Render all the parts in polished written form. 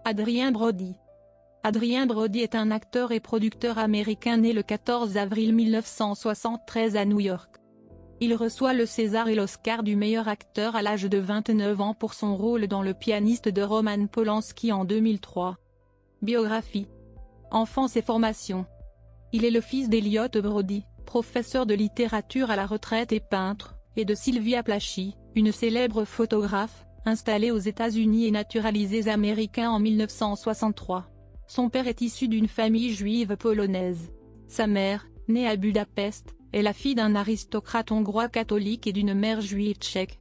Adrien Brody. Adrien Brody est un acteur et producteur américain né le 14 avril 1973 à New York. Il reçoit le César et l'Oscar du meilleur acteur à l'âge de 29 ans pour son rôle dans Le pianiste de Roman Polanski en 2003. Biographie. Enfance et formation. Il est le fils d'Elliot Brody, professeur de littérature à la retraite et peintre, et de Sylvia Plaschy, une célèbre photographe, installée aux États-Unis et naturalisée américaine en 1963. Son père est issu d'une famille juive polonaise. Sa mère, née à Budapest, est la fille d'un aristocrate hongrois catholique et d'une mère juive tchèque.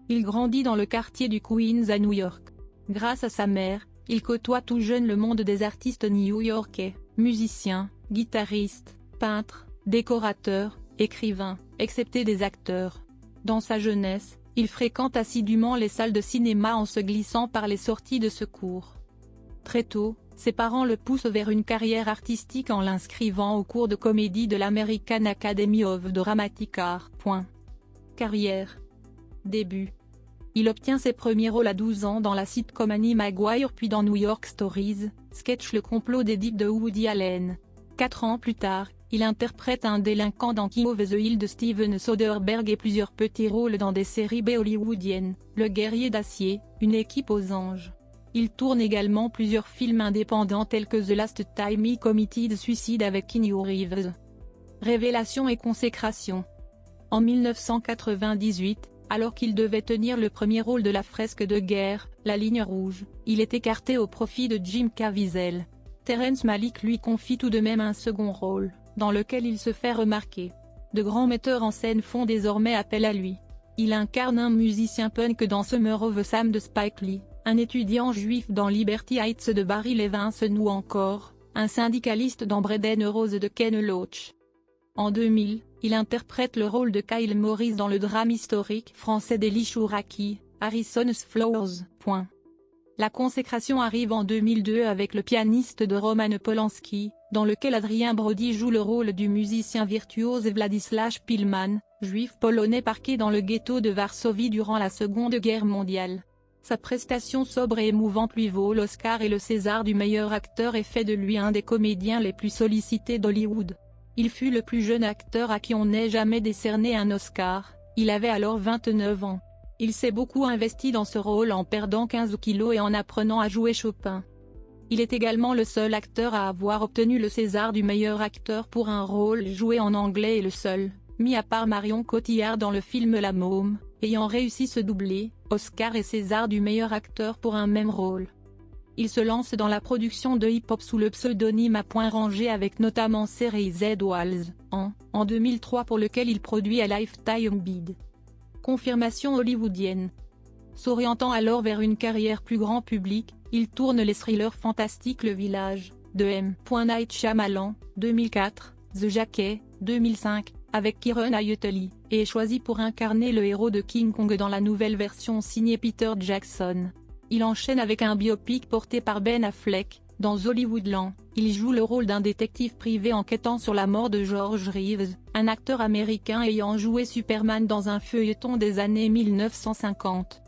Il grandit dans le quartier du Queens à New York. Grâce à sa mère, il côtoie tout jeune le monde des artistes new-yorkais, musiciens, guitaristes, peintres, décorateurs, écrivains, excepté des acteurs. Dans sa jeunesse, il fréquente assidûment les salles de cinéma en se glissant par les sorties de secours. Très tôt, ses parents le poussent vers une carrière artistique en l'inscrivant au cours de comédie de l'American Academy of Dramatic Art. Carrière. Début. Il obtient ses premiers rôles à 12 ans dans la sitcom Annie Maguire puis dans New York Stories, sketch Le complot d'Édipe de Woody Allen. 4 ans plus tard, il interprète un délinquant dans King of the Hill de Steven Soderbergh et plusieurs petits rôles dans des séries B hollywoodiennes, Le guerrier d'acier, Une équipe aux anges. Il tourne également plusieurs films indépendants tels que The Last Time He Committed Suicide avec Keanu Reeves. Révélation et consécration. En 1998, alors qu'il devait tenir le premier rôle de la fresque de guerre, La ligne rouge, il est écarté au profit de Jim Caviezel. Terrence Malick lui confie tout de même un second rôle, dans lequel il se fait remarquer. De grands metteurs en scène font désormais appel à lui. Il incarne un musicien punk dans Summer of Sam de Spike Lee, un étudiant juif dans Liberty Heights de Barry Levinson ou encore, un syndicaliste dans Bread and Rose de Ken Loach. En 2000, il interprète le rôle de Kyle Morris dans le drame historique français d'Elie Chouraki, Harrison's Flowers. La consécration arrive en 2002 avec Le pianiste de Roman Polanski, dans lequel Adrien Brody joue le rôle du musicien virtuose Władysław Szpilman, juif polonais parqué dans le ghetto de Varsovie durant la Seconde Guerre mondiale. Sa prestation sobre et émouvante lui vaut l'Oscar et le César du meilleur acteur et fait de lui un des comédiens les plus sollicités d'Hollywood. Il fut le plus jeune acteur à qui on n'ait jamais décerné un Oscar, il avait alors 29 ans. Il s'est beaucoup investi dans ce rôle en perdant 15 kilos et en apprenant à jouer Chopin. Il est également le seul acteur à avoir obtenu le César du meilleur acteur pour un rôle joué en anglais et le seul, mis à part Marion Cotillard dans le film La Môme, ayant réussi ce doublé, Oscar et César du meilleur acteur pour un même rôle. Il se lance dans la production de hip-hop sous le pseudonyme à point rangé avec notamment Série Z Walls, en 2003 pour lequel il produit à Lifetime Bid. Confirmation hollywoodienne. S'orientant alors vers une carrière plus grand public, il tourne les thrillers fantastiques Le Village, de M. Night Shyamalan, 2004, The Jacket, 2005, avec Keira Knightley, et est choisi pour incarner le héros de King Kong dans la nouvelle version signée Peter Jackson. Il enchaîne avec un biopic porté par Ben Affleck, dans Hollywoodland, il joue le rôle d'un détective privé enquêtant sur la mort de George Reeves, un acteur américain ayant joué Superman dans un feuilleton des années 1950.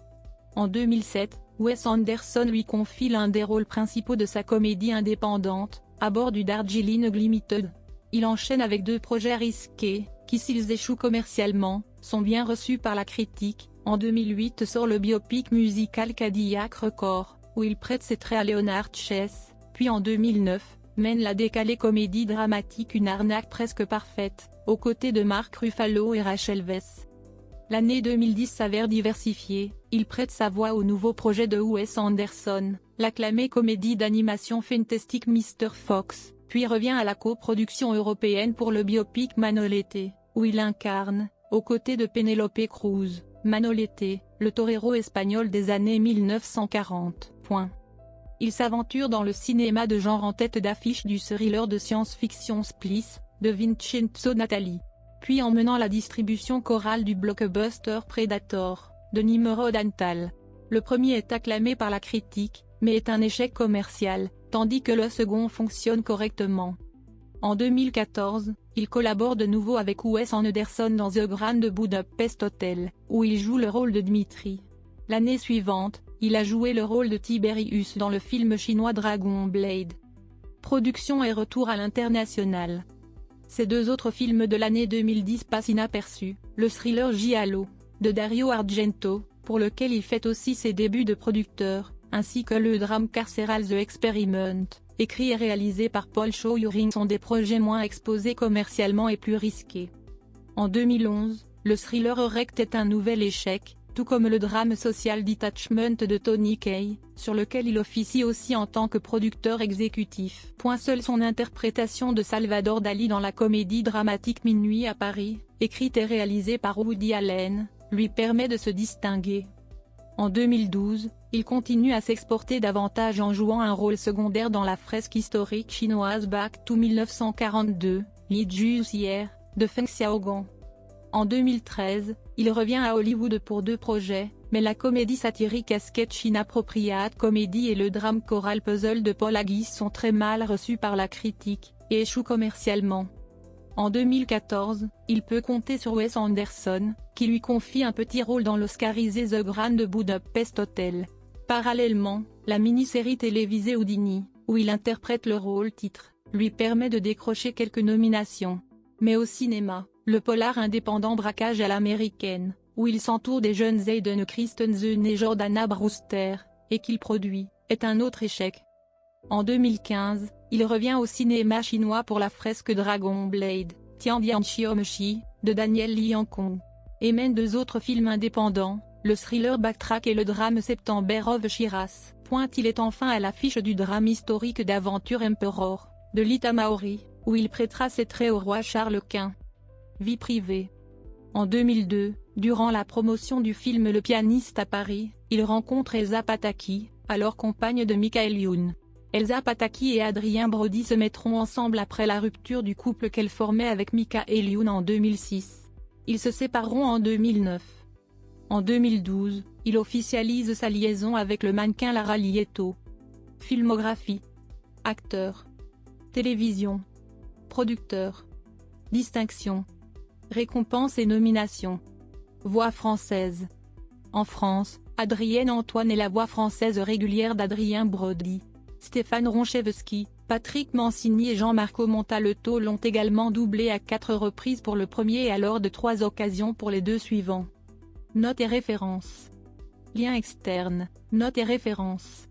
En 2007, Wes Anderson lui confie l'un des rôles principaux de sa comédie indépendante, à bord du Darjeeling Limited. Il enchaîne avec 2 projets risqués, qui s'ils échouent commercialement, sont bien reçus par la critique. En 2008 sort le biopic musical Cadillac Record, où il prête ses traits à Leonard Chess, puis en 2009, mène la décalée comédie dramatique Une arnaque presque parfaite, aux côtés de Mark Ruffalo et Rachel Weisz. L'année 2010 s'avère diversifiée, il prête sa voix au nouveau projet de Wes Anderson, l'acclamée comédie d'animation Fantastic Mr. Fox, puis revient à la coproduction européenne pour le biopic Manolete, où il incarne, aux côtés de Penélope Cruz, Manolete, le torero espagnol des années 1940. Il s'aventure dans le cinéma de genre en tête d'affiche du thriller de science-fiction Splice, de Vincenzo Natali. Puis en menant la distribution chorale du blockbuster Predator, de Nimrod Antal. Le premier est acclamé par la critique, mais est un échec commercial, tandis que le second fonctionne correctement. En 2014, il collabore de nouveau avec Wes Anderson dans The Grand Budapest Hotel, où il joue le rôle de Dmitri. L'année suivante, il a joué le rôle de Tiberius dans le film chinois Dragon Blade. Production et retour à l'international. Ses deux autres films de l'année 2010 passent inaperçus, le thriller Giallo, de Dario Argento, pour lequel il fait aussi ses débuts de producteur, ainsi que le drame carcéral The Experiment, écrit et réalisé par Paul Scheuring sont des projets moins exposés commercialement et plus risqués. En 2011, le thriller Erect est un nouvel échec, tout comme le drame social Detachment de Tony Kaye, sur lequel il officie aussi en tant que producteur exécutif. Seule son interprétation de Salvador Dali dans la comédie dramatique Minuit à Paris, écrite et réalisée par Woody Allen, lui permet de se distinguer. En 2012, il continue à s'exporter davantage en jouant un rôle secondaire dans la fresque historique chinoise Back to 1942, Li Juxier, de Feng Xiaogang. En 2013, il revient à Hollywood pour deux projets, mais la comédie satirique Sketch Inappropriate Comedy et le drame choral Puzzle de Paul Haggis sont très mal reçus par la critique, et échouent commercialement. En 2014, il peut compter sur Wes Anderson, qui lui confie un petit rôle dans l'oscarisé The Grand Budapest Hotel. Parallèlement, la mini-série télévisée Houdini, où il interprète le rôle titre, lui permet de décrocher quelques nominations. Mais au cinéma, le polar indépendant Braquage à l'américaine, où il s'entoure des jeunes Hayden Christensen et Jordana Brewster, et qu'il produit, est un autre échec. En 2015, il revient au cinéma chinois pour la fresque Dragon Blade, Tiandian Xiaomeshi, de Daniel Liankong, et mène deux autres films indépendants, le thriller Backtrack et le drame September of Shiraz. Il est enfin à l'affiche du drame historique d'Aventure Emperor, de Lita Maori, où il prêtera ses traits au roi Charles Quint. Vie privée. En 2002, durant la promotion du film Le pianiste à Paris, il rencontre Elsa Pataky, alors compagne de Michael Youn. Elsa Pataky et Adrien Brody se mettront ensemble après la rupture du couple qu'elle formait avec Michael Youn en 2006. Ils se sépareront en 2009. En 2012, il officialise sa liaison avec le mannequin Lara Lieto. Filmographie. Acteur. Télévision. Producteur. Distinction. Récompenses et nominations. Voix française. En France, Adrienne Antoine est la voix française régulière d'Adrien Brody. Stéphane Ronchevski, Patrick Mancini et Jean-Marco Montaleto l'ont également doublé à 4 reprises pour le premier et à lors de 3 occasions pour les 2 suivants. Notes et références. Liens externes, notes et références.